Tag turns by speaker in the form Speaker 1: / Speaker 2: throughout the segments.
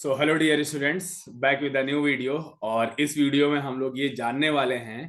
Speaker 1: So hello dear students, back with a new video. और इस video में हम लोग ये जानने वाले हैं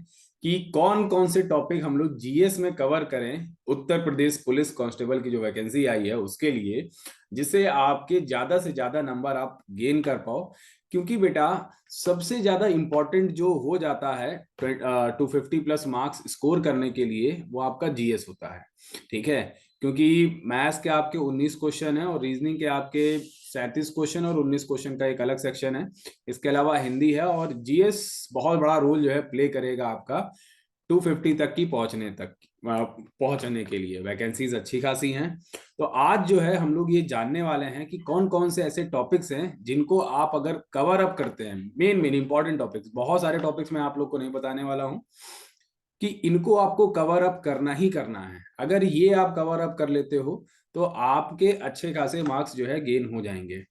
Speaker 1: कि कौन कौन से टॉपिक हम लोग जीएस में कवर करें उत्तर प्रदेश पुलिस कांस्टेबल की जो वैकेंसी आई है उसके लिए, जिससे आपके ज्यादा से ज्यादा नंबर आप गेन कर पाओ। क्योंकि बेटा सबसे ज्यादा इंपॉर्टेंट जो हो जाता है 250 प्लस मार्क्स स्कोर करने के लिए वो आपका जीएस होता है। ठीक है, क्योंकि मैथ्स के आपके 19 क्वेश्चन है और रीजनिंग के आपके 37 क्वेश्चन और 19 क्वेश्चन का एक अलग सेक्शन है। इसके अलावा हिंदी है और जीएस बहुत बड़ा रोल जो है प्ले करेगा आपका 250 तक की पहुंचने के लिए। वैकेंसीज अच्छी खासी हैं। तो आज जो है हम लोग ये जानने वाले हैं कि कौन कौन से ऐसे टॉपिक्स हैं जिनको आप अगर कवर अप करते हैं। मेन मेन इंपॉर्टेंट टॉपिक्स, बहुत सारे टॉपिक्स मैं आप लोग को नहीं बताने वाला हूं कि इनको आपको कवर अप करना ही करना है। अगर ये आप कवर अप कर लेते हो तो आपके अच्छे खासे मार्क्स जो है गेन हो जाएंगे।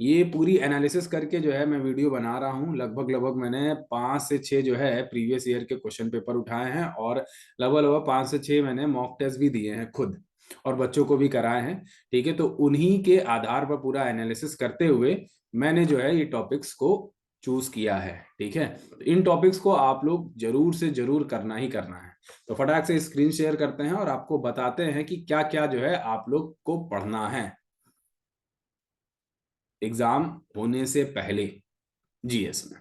Speaker 1: ये पूरी एनालिसिस करके जो है मैं वीडियो बना रहा हूँ। लगभग लगभग मैंने 5 से 6 जो है प्रीवियस ईयर के क्वेश्चन पेपर उठाए हैं और लगभग लगभग 5 से 6 मैंने मॉक टेस्ट भी दिए हैं खुद और बच्चों को भी कराए हैं। ठीक है, तो उन्हीं के आधार पर पूरा एनालिसिस करते हुए मैंने जो है ये टॉपिक्स को चूज किया है। ठीक है, तो इन टॉपिक्स को आप लोग जरूर से जरूर करना ही करना है। तो फटाक से स्क्रीन शेयर करते हैं और आपको बताते हैं कि क्या क्या जो है आप लोग को पढ़ना है एग्जाम होने से पहले जीएस में।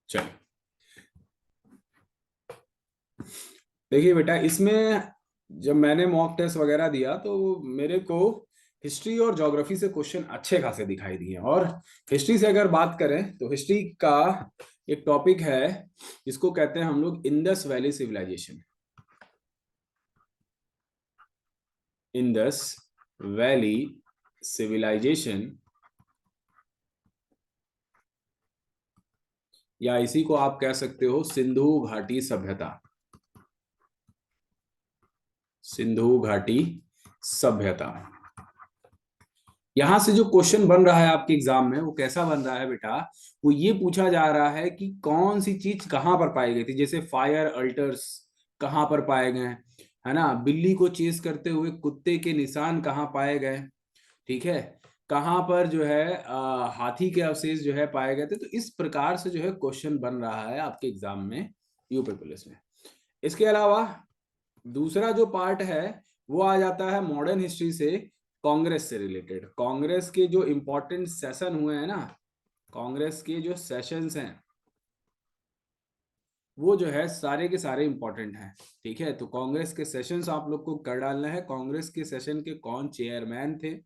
Speaker 1: चलिए, देखिए बेटा, इसमें जब मैंने मॉक टेस्ट वगैरह दिया तो मेरे को हिस्ट्री और ज्योग्राफी से क्वेश्चन अच्छे खासे दिखाई दिए। और हिस्ट्री से अगर बात करें तो हिस्ट्री का एक टॉपिक है जिसको कहते हैं हम लोग Indus valley civilisation. Indus valley civilisation, या इसी को आप कह सकते हो सिंधु घाटी सभ्यता। सिंधु घाटी सभ्यता। यहां से जो क्वेश्चन बन रहा है आपके एग्जाम में वो कैसा बन रहा है बेटा, वो ये पूछा जा रहा है कि कौन सी चीज कहां पर पाई गई थी। जैसे फायर अल्टर्स कहां पर पाए गए, है ना, बिल्ली को चेस करते हुए कुत्ते के निशान कहां पाए गए। ठीक है, कहां पर जो है हाथी के अवशेष जो है पाए गए थे। तो इस प्रकार से जो है क्वेश्चन बन रहा है आपके एग्जाम में, यूपी पुलिस में। इसके अलावा दूसरा जो पार्ट है वो आ जाता है मॉडर्न हिस्ट्री से, कांग्रेस से रिलेटेड। कांग्रेस के जो इंपॉर्टेंट सेशन हुए हैं ना, कांग्रेस के जो सेशंस हैं वो जो है सारे के सारे इंपॉर्टेंट हैं। ठीक है, तो कांग्रेस के सेशंस आप लोग को कर डालना है। कांग्रेस के सेशन के कौन चेयरमैन थे,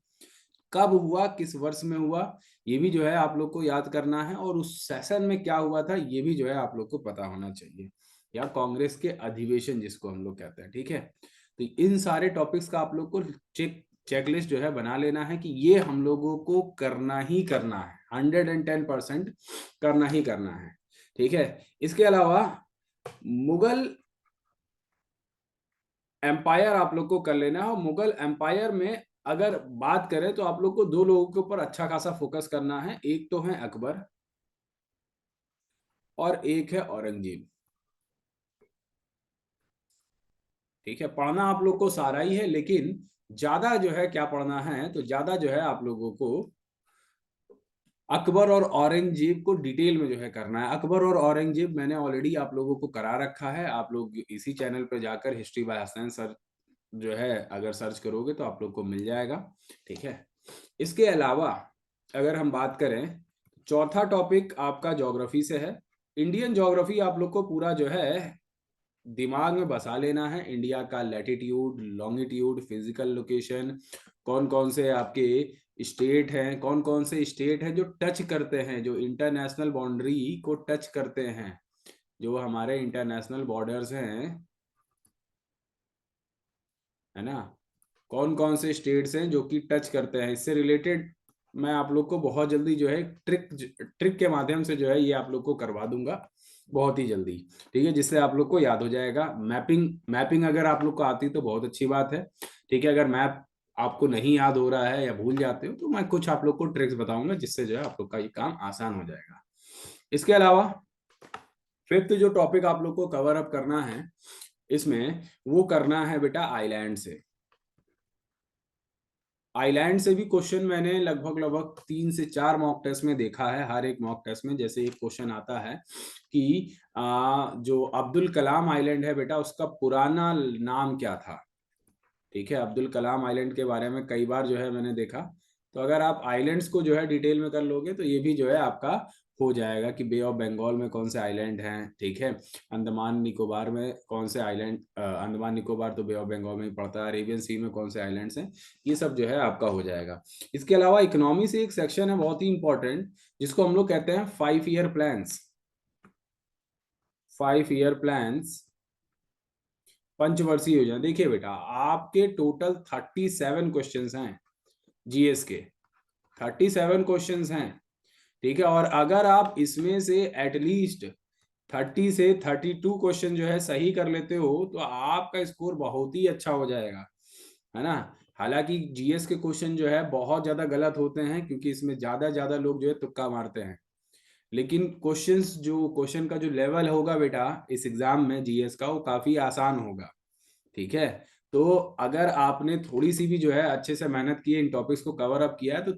Speaker 1: कब हुआ, किस वर्ष में हुआ, ये भी जो है आप लोग को याद करना है। और उस सेशन में क्या हुआ था ये भी जो है आप लोग को पता होना चाहिए, या कांग्रेस के अधिवेशन जिसको हम लोग कहते हैं। ठीक है, तो इन सारे टॉपिक्स का आप लोग को चेकलिस्ट जो है बना लेना है कि ये हम लोगों को करना ही करना है, 110% करना ही करना है। ठीक है, इसके अलावा मुगल एम्पायर आप लोग को कर लेना है। और मुगल एम्पायर में अगर बात करें तो आप लोग को दो लोगों के ऊपर अच्छा खासा फोकस करना है। एक तो है अकबर और एक है औरंगजेब। ठीक है, पढ़ना आप लोग को सारा ही है, लेकिन ज्यादा जो है क्या पढ़ना है, तो ज्यादा जो है आप लोगों को अकबर और औरंगजेब को डिटेल में जो है करना है। अकबर और औरंगजेब मैंने ऑलरेडी आप लोगों को करा रखा है। आप लोग इसी चैनल पर जाकर हिस्ट्री बाय हसन सर जो है अगर सर्च करोगे तो आप लोग को मिल जाएगा। ठीक है, इसके अलावा अगर हम बात करें, चौथा टॉपिक आपका ज्योग्राफी से है। इंडियन ज्योग्राफी आप लोग को पूरा जो है दिमाग में बसा लेना है। इंडिया का लैटिट्यूड, लॉन्गिट्यूड, फिजिकल लोकेशन, कौन कौन से आपके स्टेट हैं, कौन कौन से स्टेट हैं जो टच करते हैं, जो इंटरनेशनल बाउंड्री को टच करते हैं, जो हमारे इंटरनेशनल बॉर्डर्स हैं, है ना, कौन कौन से स्टेट्स हैं जो कि टच करते हैं। इससे रिलेटेड मैं आप लोग को बहुत जल्दी जो है ट्रिक ट्रिक के माध्यम से जो है ये आप लोग को करवा दूंगा बहुत ही जल्दी। ठीक है, जिससे आप लोग को याद हो जाएगा। मैपिंग मैपिंग अगर आप लोग को आती तो बहुत अच्छी बात है। ठीक है, अगर मैप आपको नहीं याद हो रहा है या भूल जाते हो, तो मैं कुछ आप लोग को ट्रिक्स बताऊंगा जिससे जो है आप लोग का ये काम आसान हो जाएगा। इसके अलावा फिफ्थ जो टॉपिक आप लोग को कवर अप करना है इसमें, वो करना है बेटा आइलैंड से। आइलैंड से भी क्वेश्चन मैंने लगभग लगभग 3 से 4 मॉक टेस्ट में देखा है। हर एक मॉक टेस्ट में जैसे एक क्वेश्चन आता है कि जो अब्दुल कलाम आइलैंड है बेटा, उसका पुराना नाम क्या था। ठीक है, अब्दुल कलाम आइलैंड के बारे में कई बार जो है मैंने देखा। तो अगर आप आइलैंड्स को जो है डिटेल में कर लोगे तो ये भी जो है आपका हो जाएगा कि बे ऑफ बंगाल में कौन से आइलैंड हैं। ठीक है, अंडमान निकोबार में कौन से आइलैंड, अंडमान निकोबार तो बे ऑफ बंगाल में ही पड़ता है, अरेबियन सी में कौन से आइलैंड्स हैं, ये सब जो है आपका हो जाएगा। इसके अलावा इकोनॉमी से एक सेक्शन है बहुत ही इंपॉर्टेंट, जिसको हम लोग कहते हैं 5 ईयर प्लान्स। 5 ईयर प्लान्स, पंचवर्षीय योजना। देखिए बेटा, आपके टोटल 37 क्वेश्चंस हैं जीएस के, 37 क्वेश्चंस हैं। ठीक है, और अगर आप इसमें से एटलीस्ट 30 से 32 क्वेश्चन जो है सही कर लेते हो तो आपका स्कोर बहुत ही अच्छा हो जाएगा, है ना। हालांकि जीएस के क्वेश्चन जो है बहुत ज्यादा गलत होते हैं, क्योंकि इसमें ज्यादा ज्यादा लोग जो है तुक्का मारते हैं। लेकिन क्वेश्चन का जो लेवल होगा बेटा इस एग्जाम में जीएस का, वो काफी आसान होगा। ठीक है, तो अगर आपने थोड़ी सी भी जो है अच्छे से मेहनत की है, इन टॉपिक्स को कवर अप किया है, तो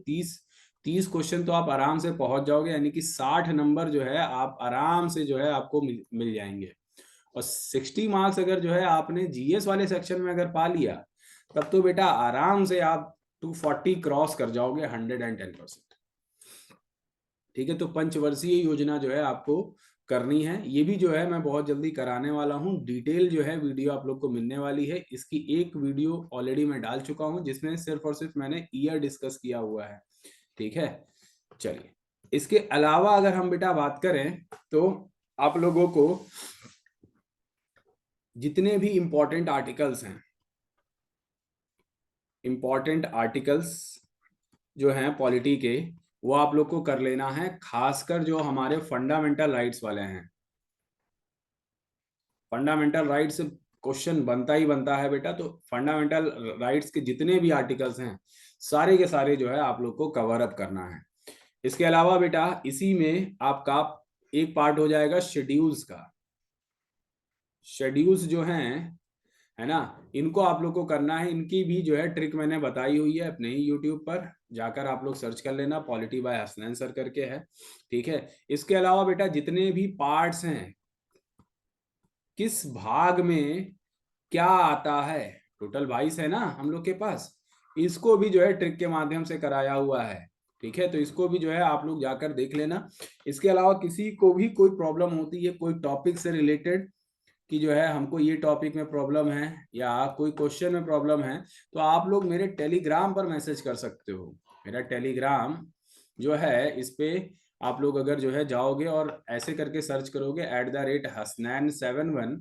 Speaker 1: 30 क्वेश्चन तो आप आराम से पहुंच जाओगे, यानी कि 60 नंबर जो है आप आराम से जो है आपको मिल जाएंगे। और 60 मार्क्स अगर जो है आपने जीएस वाले सेक्शन में अगर पा लिया, तब तो बेटा आराम से आप 240 क्रॉस कर जाओगे, 110%। ठीक है, तो पंचवर्षीय योजना जो है आपको करनी है, ये भी जो है मैं बहुत जल्दी कराने वाला हूँ। डिटेल जो है वीडियो आप लोग को मिलने वाली है। इसकी एक वीडियो ऑलरेडी मैं डाल चुका हूँ, जिसमें सिर्फ और सिर्फ मैंने ईयर डिस्कस किया हुआ है। ठीक है, चलिए। इसके अलावा अगर हम बेटा बात करें तो आप लोगों को जितने भी इंपॉर्टेंट आर्टिकल्स हैं, इंपॉर्टेंट आर्टिकल्स जो हैं पॉलिटी के, वो आप लोग को कर लेना है, खासकर जो हमारे फंडामेंटल राइट्स वाले हैं। फंडामेंटल राइट्स क्वेश्चन बनता ही बनता है बेटा, तो फंडामेंटल राइट्स के जितने भी आर्टिकल्स हैं सारे के सारे जो है आप लोग को कवर अप करना है। इसके अलावा बेटा इसी में आपका एक पार्ट हो जाएगा शेड्यूल्स का। शेड्यूल्स जो हैं, है ना, इनको आप लोग को करना है। इनकी भी जो है ट्रिक मैंने बताई हुई है अपने ही यूट्यूब पर, जाकर आप लोग सर्च कर लेना, पॉलिटी बाय हसनैन सर करके है। ठीक है, इसके अलावा बेटा जितने भी पार्ट्स हैं, किस भाग में क्या आता है, टोटल 22 है ना हम लोग के पास, इसको भी जो है ट्रिक के माध्यम से कराया हुआ है। ठीक है, तो इसको भी जो है आप लोग जाकर देख लेना। इसके अलावा किसी को भी कोई प्रॉब्लम होती है कोई टॉपिक से रिलेटेड, कि जो है हमको ये टॉपिक में प्रॉब्लम है या कोई क्वेश्चन में प्रॉब्लम है, तो आप लोग मेरे टेलीग्राम पर मैसेज कर सकते हो। मेरा टेलीग्राम जो है, इस पे आप लोग अगर जो है जाओगे और ऐसे करके सर्च करोगे @Hasnan71,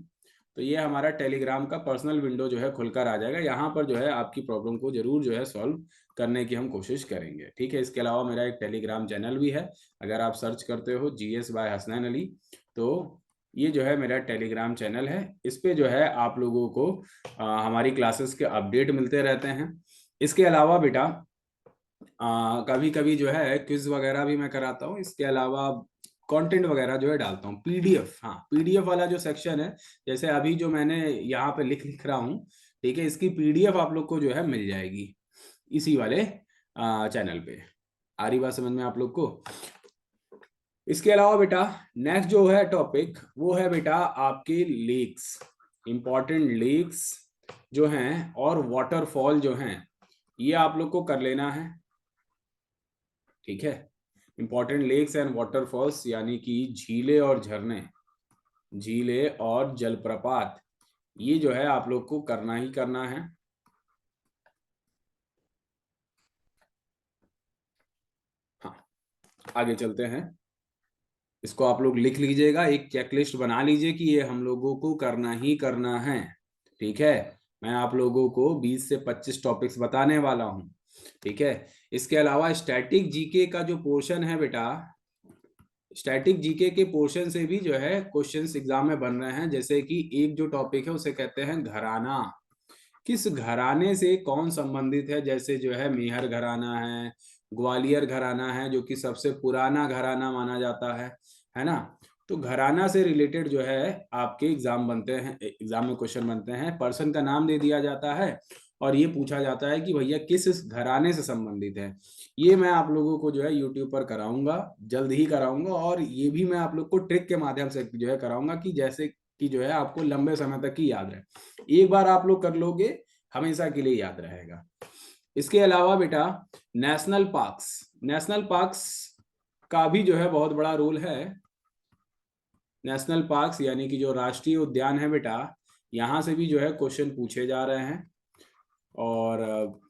Speaker 1: तो ये हमारा टेलीग्राम का पर्सनल विंडो जो है खुलकर आ जाएगा। यहाँ पर जो है आपकी प्रॉब्लम को जरूर जो है सॉल्व करने की हम कोशिश करेंगे। ठीक है, इसके अलावा मेरा एक टेलीग्राम चैनल भी है, अगर आप सर्च करते हो GS बाय हसनैन अली, तो ये जो है मेरा टेलीग्राम चैनल है। इस पे जो है आप लोगों को हमारी क्लासेस के अपडेट मिलते रहते हैं। इसके अलावा बेटा कभी कभी जो है क्विज वगैरह भी मैं कराता हूँ। इसके अलावा कंटेंट वगैरह जो है डालता हूँ, पीडीएफ। हाँ, पीडीएफ वाला जो सेक्शन है, जैसे अभी जो मैंने यहाँ पे लिख रहा हूँ, ठीक है, इसकी पीडीएफ आप लोग को जो है मिल जाएगी इसी वाले चैनल पे। आ रही बात समझ में आप लोग को। इसके अलावा बेटा नेक्स्ट जो है टॉपिक, वो है बेटा आपके लेक्स, इंपॉर्टेंट लेक्स जो हैं और वाटरफॉल जो हैं, ये आप लोग को कर लेना है। ठीक है, इंपॉर्टेंट लेक्स एंड वाटरफॉल्स यानी कि झीलें और झरने, झीलें और जलप्रपात, ये जो है आप लोग को करना ही करना है। हाँ, आगे चलते हैं। इसको आप लोग लिख लीजिएगा, एक चेकलिस्ट बना लीजिए कि ये हम लोगों को करना ही करना है। ठीक है, मैं आप लोगों को 20 से 25 टॉपिक्स बताने वाला हूँ। ठीक है, इसके अलावा स्टैटिक जीके का जो पोर्शन है बेटा, स्टैटिक जीके के पोर्शन से भी जो है क्वेश्चंस एग्जाम में बन रहे हैं। जैसे कि एक जो टॉपिक है उसे कहते हैं घराना, किस घराने से कौन संबंधित है, जैसे जो है मेहर घराना है, ग्वालियर घराना है जो कि सबसे पुराना घराना माना जाता है ना। तो घराना से रिलेटेड जो है आपके एग्जाम बनते हैं, एग्जाम में क्वेश्चन बनते हैं, पर्सन का नाम दे दिया जाता है और ये पूछा जाता है कि भैया किस घराने से संबंधित है। ये मैं आप लोगों को जो है यूट्यूब पर कराऊंगा, जल्द ही कराऊंगा, और ये भी मैं आप लोग को ट्रिक के माध्यम से जो है कराऊंगा कि जैसे कि जो है आपको लंबे समय तक ही याद रहे। एक बार आप लोग कर लोगे हमेशा के लिए याद रहेगा। इसके अलावा बेटा नेशनल पार्क्स का भी जो है बहुत बड़ा रोल है। नेशनल पार्क्स यानी कि जो राष्ट्रीय उद्यान है बेटा, यहाँ से भी जो है क्वेश्चन पूछे जा रहे हैं। और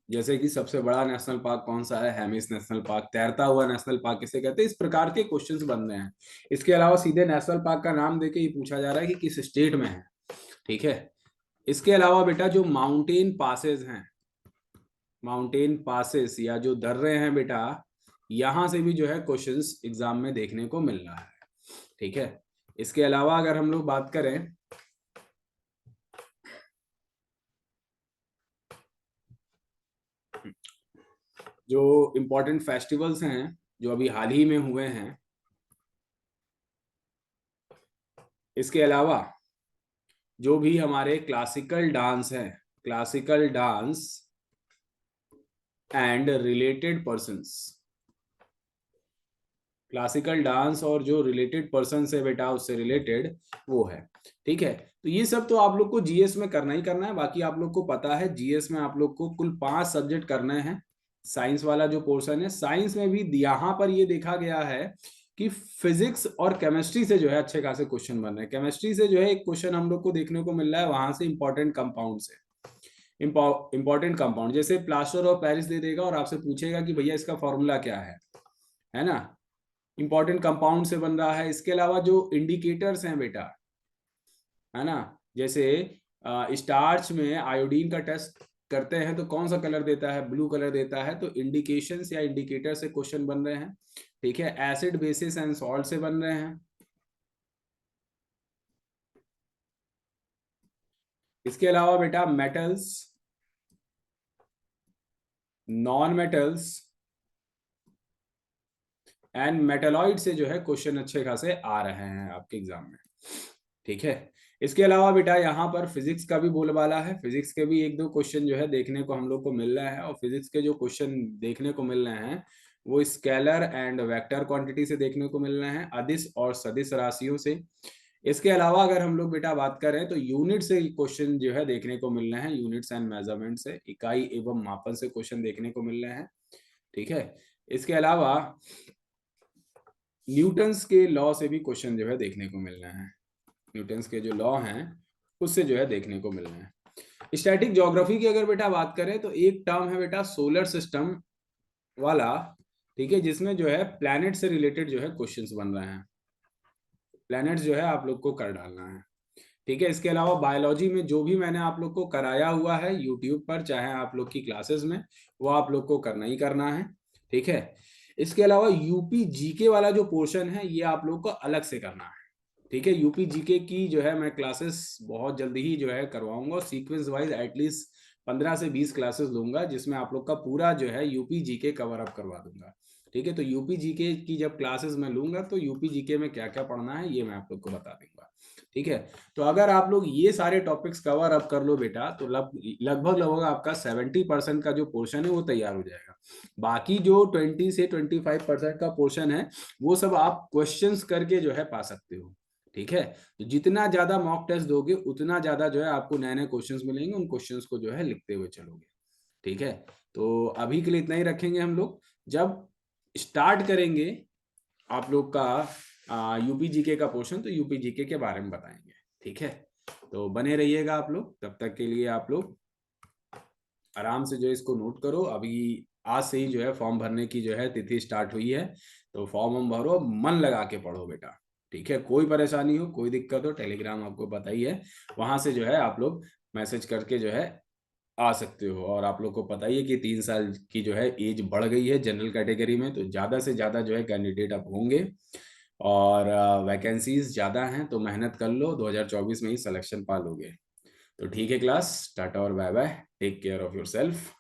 Speaker 1: जैसे कि सबसे बड़ा नेशनल पार्क कौन सा है, हेमिस नेशनल पार्क, तैरता हुआ नेशनल पार्क किसे कहते हैं, इस प्रकार के क्वेश्चंस बन रहे हैं। इसके अलावा सीधे नेशनल पार्क का नाम देके ही पूछा जा रहा है कि किस स्टेट में है। ठीक है। इसके अलावा बेटा जो माउंटेन पासेस हैं, माउंटेन पासेस या जो दर्रे हैं बेटा, यहां से भी जो है क्वेश्चंस एग्जाम में देखने को मिल रहा है। ठीक है। इसके अलावा अगर हम लोग बात करें जो इम्पोर्टेंट फेस्टिवल्स हैं जो अभी हाल ही में हुए हैं, इसके अलावा जो भी हमारे क्लासिकल डांस है, classical dance and related persons, classical dance और जो रिलेटेड पर्सन है बेटा उससे रिलेटेड वो है। ठीक है। तो ये सब तो आप लोग को जीएस में करना ही करना है। बाकी आप लोग को पता है जीएस में आप लोग को कुल 5 सब्जेक्ट करने हैं। साइंस वाला जो पोर्शन है, साइंस में भी यहाँ पर ये देखा गया है कि फिजिक्स और केमिस्ट्री से जो है अच्छे खासे क्वेश्चन बन रहे हैं। केमिस्ट्री से जो है एक क्वेश्चन हम लोग को देखने को मिल रहा है, वहां से इंपॉर्टेंट कंपाउंड से, इंपॉर्टेंट कंपाउंड जैसे प्लास्टर ऑफ पेरिस दे देगा और आपसे पूछेगा कि भैया इसका फॉर्मूला क्या है ना। इंपॉर्टेंट कंपाउंड से बन रहा है। इसके अलावा जो इंडिकेटर्स हैं बेटा, है ना, जैसे स्टार्च में आयोडीन का टेस्ट करते हैं तो कौन सा कलर देता है, ब्लू कलर देता है, तो इंडिकेशंस या इंडिकेटर से क्वेश्चन बन रहे हैं। ठीक है। एसिड बेसिस एंड सॉल्ट से बन रहे हैं। इसके अलावा बेटा metals, non metals and metalloid से जो है क्वेश्चन अच्छे खासे आ रहे हैं आपके एग्जाम में। ठीक है। इसके अलावा बेटा यहाँ पर फिजिक्स का भी बोलबाला है। फिजिक्स के भी एक दो क्वेश्चन जो है देखने को हम लोग को मिल रहा है, और फिजिक्स के जो क्वेश्चन देखने को मिल रहे हैं वो स्केलर एंड वेक्टर क्वांटिटी से देखने को मिल रहे हैं, अदिश और सदिश राशियों से। इसके अलावा अगर हम लोग बेटा बात करें तो यूनिट से क्वेश्चन जो है देखने को मिल रहे हैं, यूनिट्स एंड मेजरमेंट से, इकाई एवं मापन से क्वेश्चन देखने को मिल रहे हैं। ठीक है। इसके अलावा न्यूटन्स के लॉ से भी क्वेश्चन जो है देखने को मिल रहे हैं। न्यूटन्स के जो लॉ हैं उससे जो है देखने को मिल रहे हैं। स्टैटिक ज्योग्राफी की अगर बेटा बात करें तो एक टर्म है बेटा सोलर सिस्टम वाला। ठीक है। जिसमें जो है प्लैनेट से रिलेटेड जो है क्वेश्चंस बन रहे हैं। प्लैनेट्स जो है आप लोग को कर डालना है। ठीक है। इसके अलावा बायोलॉजी में जो भी मैंने आप लोग को कराया हुआ है यूट्यूब पर, चाहे आप लोग की क्लासेस में, वो आप लोग को करना ही करना है। ठीक है। इसके अलावा यूपी जीके वाला जो पोर्शन है ये आप लोग को अलग से करना है। ठीक है। यूपी जीके की जो है मैं क्लासेस बहुत जल्दी ही जो है करवाऊंगा, सीक्वेंस वाइज एटलीस्ट 15 से 20 क्लासेस लूंगा जिसमें आप लोग का पूरा जो है यूपी जीके कवर अप करवा दूंगा। ठीक है। तो यूपी जीके की जब क्लासेस मैं लूंगा तो यूपी जीके में क्या क्या पढ़ना है ये मैं आप लोग को बता दूंगा। ठीक है। तो अगर आप लोग ये सारे टॉपिक्स कवर अप कर लो बेटा तो लगभग लगभग आपका 70% का जो पोर्शन है वो तैयार हो जाएगा। बाकी जो 20 से 25% का पोर्शन है वो सब आप क्वेश्चंस करके जो है पा सकते हो। ठीक है। तो जितना ज्यादा मॉक टेस्ट दोगे उतना ज्यादा जो है आपको नए नए क्वेश्चंस मिलेंगे, उन क्वेश्चंस को जो है लिखते हुए चलोगे। ठीक है। तो अभी के लिए इतना ही रखेंगे हम लोग। जब स्टार्ट करेंगे आप लोग का यूपी जीके का पोर्शन तो यूपी जीके के बारे में बताएंगे। ठीक है। तो बने रहिएगा आप लोग। तब तक के लिए आप लोग आराम से जो है इसको नोट करो। अभी आज से ही जो है फॉर्म भरने की जो है तिथि स्टार्ट हुई है, तो फॉर्म हम भरो, मन लगा के पढ़ो बेटा। ठीक है। कोई परेशानी हो, कोई दिक्कत हो, टेलीग्राम आपको पता ही है, वहां से जो है आप लोग मैसेज करके जो है आ सकते हो। और आप लोग को पता ही है कि 3 साल की जो है एज बढ़ गई है जनरल कैटेगरी में, तो ज़्यादा से ज़्यादा जो है कैंडिडेट अब होंगे और वैकेंसीज ज़्यादा हैं, तो मेहनत कर लो, 2024 में ही सिलेक्शन पा लोगे। तो ठीक है क्लास, टाटा और bye bye, take care of your self.